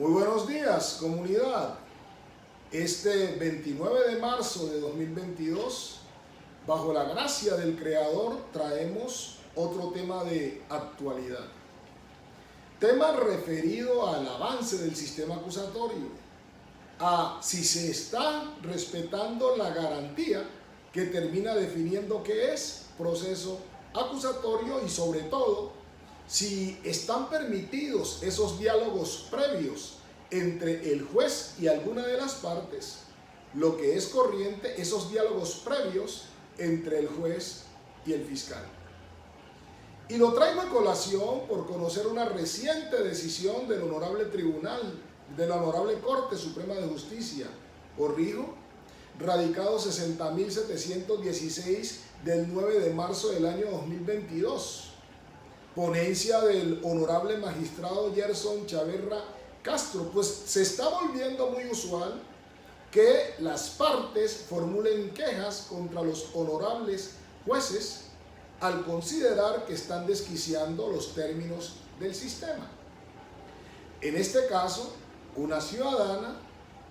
Muy buenos días, comunidad. Este 29 de marzo de 2022, bajo la gracia del Creador, traemos otro tema de actualidad. Tema referido al avance del sistema acusatorio, a si se está respetando la garantía que termina definiendo qué es proceso acusatorio y sobre todo si están permitidos esos diálogos previos entre el juez y alguna de las partes, lo que es corriente, esos diálogos previos entre el juez y el fiscal. Y lo traigo a colación por conocer una reciente decisión del Honorable Tribunal, de la Honorable Corte Suprema de Justicia, corrijo, radicado 60.716 del 9 de marzo del año 2022. Ponencia del honorable magistrado Gerson Chaverra Castro, pues se está volviendo muy usual que las partes formulen quejas contra los honorables jueces al considerar que están desquiciando los términos del sistema. En este caso, una ciudadana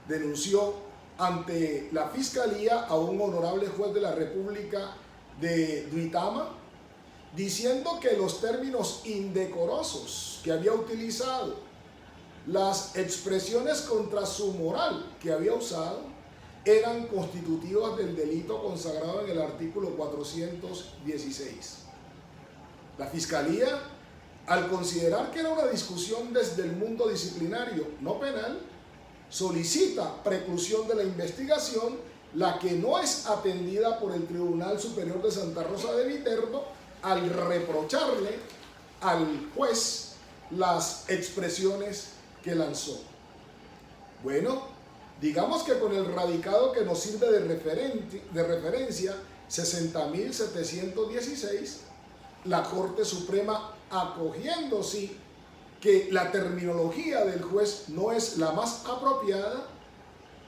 denunció ante la Fiscalía a un honorable juez de la República de Duitama, diciendo que los términos indecorosos que había utilizado, las expresiones contra su moral que había usado, eran constitutivas del delito consagrado en el artículo 416. La Fiscalía, al considerar que era una discusión desde el mundo disciplinario, no penal, solicita preclusión de la investigación, la que no es atendida por el Tribunal Superior de Santa Rosa de Viterbo, al reprocharle al juez las expresiones que lanzó. Bueno, digamos que con el radicado que nos sirve de referencia, 60.716, la Corte Suprema, acogiendo sí que la terminología del juez no es la más apropiada,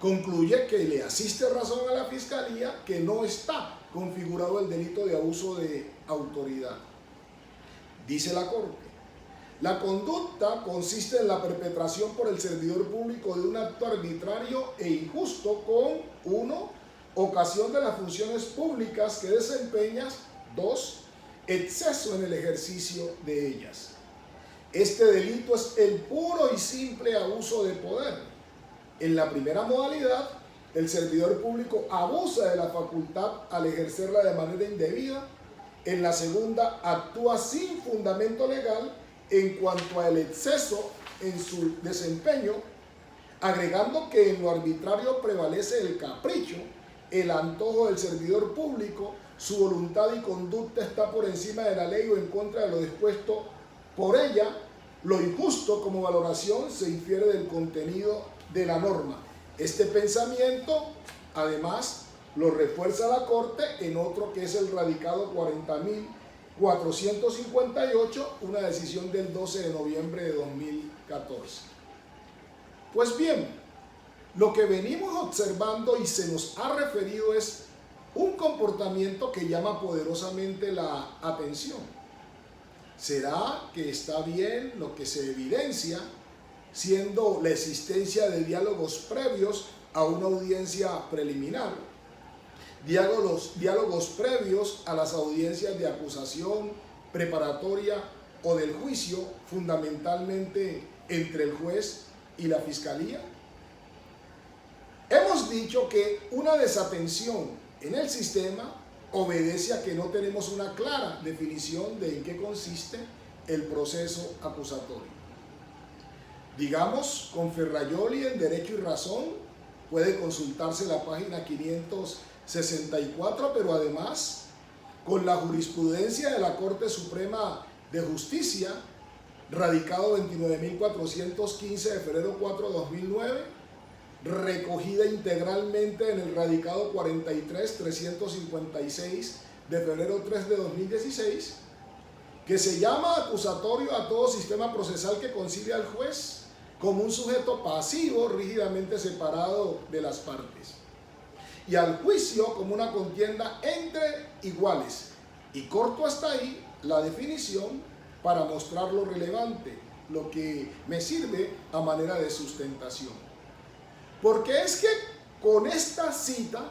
concluye que le asiste razón a la Fiscalía que no está configurado el delito de abuso de autoridad. Dice la Corte: la conducta consiste en la perpetración por el servidor público de un acto arbitrario e injusto con 1. Ocasión de las funciones públicas que desempeñas. 2. Exceso en el ejercicio de ellas. Este delito es el puro y simple abuso de poder. En la primera modalidad, el servidor público abusa de la facultad al ejercerla de manera indebida. En la segunda, actúa sin fundamento legal en cuanto al exceso en su desempeño, agregando que en lo arbitrario prevalece el capricho, el antojo del servidor público, su voluntad y conducta está por encima de la ley o en contra de lo dispuesto por ella. Lo injusto como valoración se infiere del contenido de la norma. Este pensamiento, además, lo refuerza la Corte en otro que es el radicado 40.458, una decisión del 12 de noviembre de 2014. Pues bien, lo que venimos observando y se nos ha referido es un comportamiento que llama poderosamente la atención. ¿Será que está bien lo que se evidencia, siendo la existencia de diálogos previos a una audiencia preliminar, diálogos previos a las audiencias de acusación, preparatoria o del juicio, fundamentalmente entre el juez y la Fiscalía? Hemos dicho que una desatención en el sistema obedece a que no tenemos una clara definición de en qué consiste el proceso acusatorio. Digamos, con Ferrajoli en Derecho y Razón, puede consultarse la página 564, pero además con la jurisprudencia de la Corte Suprema de Justicia, radicado 29.415 de febrero 4 de 2009, recogida integralmente en el radicado 43.356 de febrero 3 de 2016, que se llama acusatorio a todo sistema procesal que concibe al juez como un sujeto pasivo rígidamente separado de las partes, y al juicio como una contienda entre iguales. Y corto hasta ahí la definición para mostrar lo relevante. lo que me sirve a manera de sustentación. Porque es que con esta cita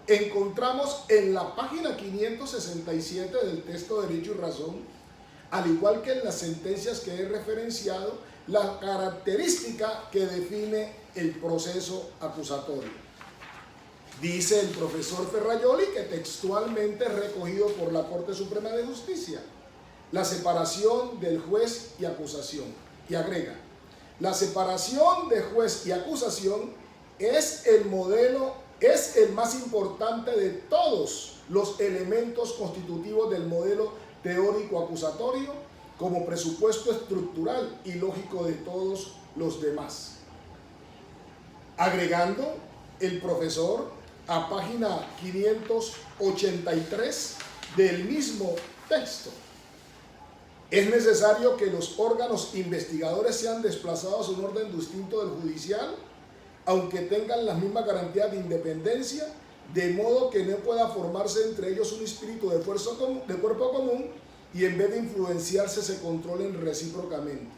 encontramos en la página 567 del texto Derecho y Razón, al igual que en las sentencias que he referenciado, la característica que define el proceso acusatorio. Dice el profesor Ferrajoli, que textualmente es recogido por la Corte Suprema de Justicia, la separación del juez y acusación. Y agrega, la separación de juez y acusación es el modelo, es el más importante de todos los elementos constitutivos del modelo teórico acusatorio como presupuesto estructural y lógico de todos los demás. Agregando el profesor a página 583 del mismo texto, es necesario que los órganos investigadores sean desplazados en orden distinto del judicial, aunque tengan las mismas garantías de independencia, de modo que no pueda formarse entre ellos un espíritu de cuerpo común y en vez de influenciarse se controlen recíprocamente.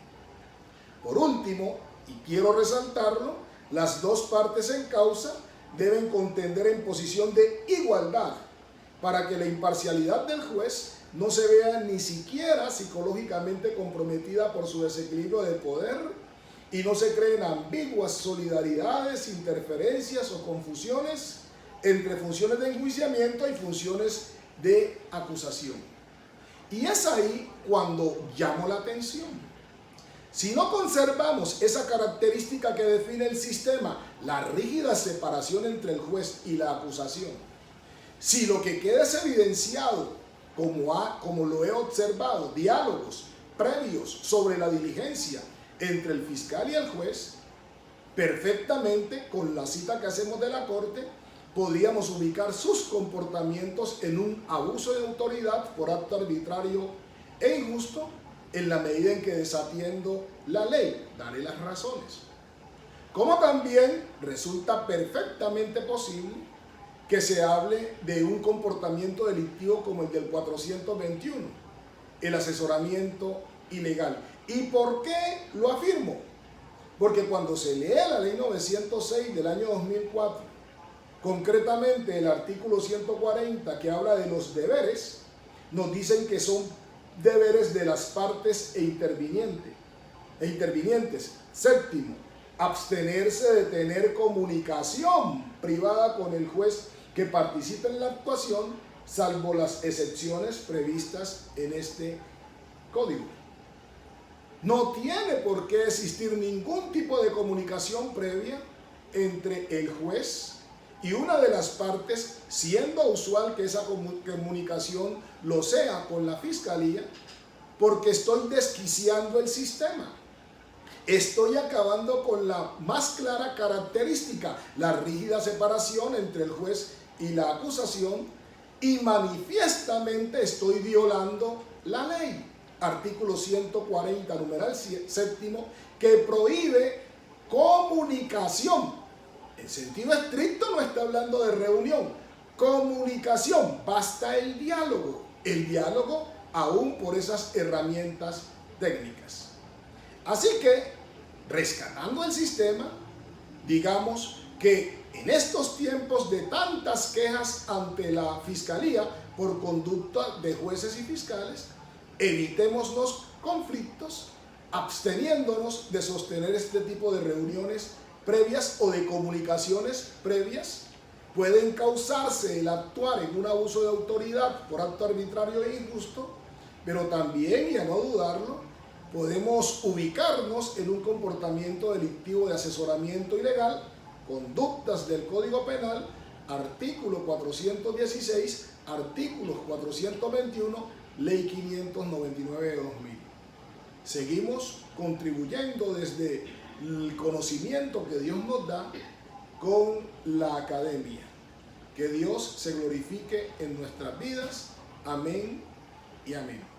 Por último, y quiero resaltarlo, las dos partes en causa deben contender en posición de igualdad para que la imparcialidad del juez no se vea ni siquiera psicológicamente comprometida por su desequilibrio de poder y no se creen ambiguas solidaridades, interferencias o confusiones entre funciones de enjuiciamiento y funciones de acusación. Y es ahí cuando llamo la atención. Si no conservamos esa característica que define el sistema, la rígida separación entre el juez y la acusación, si lo que queda es evidenciado, como lo he observado, diálogos previos sobre la diligencia entre el fiscal y el juez, perfectamente con la cita que hacemos de la Corte, podríamos ubicar sus comportamientos en un abuso de autoridad por acto arbitrario e injusto en la medida en que desatiendo la ley, daré las razones. Como también resulta perfectamente posible que se hable de un comportamiento delictivo como el del 421, el asesoramiento ilegal. ¿Y por qué lo afirmo? Porque cuando se lee la ley 906 del año 2004, concretamente el artículo 140 que habla de los deberes, nos dicen que son deberes de las partes e intervinientes. Séptimo, abstenerse de tener comunicación privada con el juez que participe en la actuación, salvo las excepciones previstas en este código. No tiene por qué existir ningún tipo de comunicación previa entre el juez y una de las partes, siendo usual que esa comunicación lo sea con la fiscalía, porque estoy desquiciando el sistema. Estoy acabando con la más clara característica, la rígida separación entre el juez y la acusación, y manifiestamente estoy violando la ley. Artículo 140, numeral séptimo, que prohíbe comunicación. En sentido estricto no está hablando de reunión. Comunicación, basta el diálogo. El diálogo aún por esas herramientas técnicas. Así que, rescatando el sistema, digamos que en estos tiempos de tantas quejas ante la Fiscalía por conducta de jueces y fiscales, evitemos los conflictos absteniéndonos de sostener este tipo de reuniones previas o de comunicaciones previas. Pueden causarse el actuar en un abuso de autoridad por acto arbitrario e injusto, pero también, y a no dudarlo, podemos ubicarnos en un comportamiento delictivo de asesoramiento ilegal, conductas del Código Penal, artículo 416, artículos 421, Ley 599 de 2000. Seguimos contribuyendo desde el conocimiento que Dios nos da con la academia. Que Dios se glorifique en nuestras vidas. Amén y amén.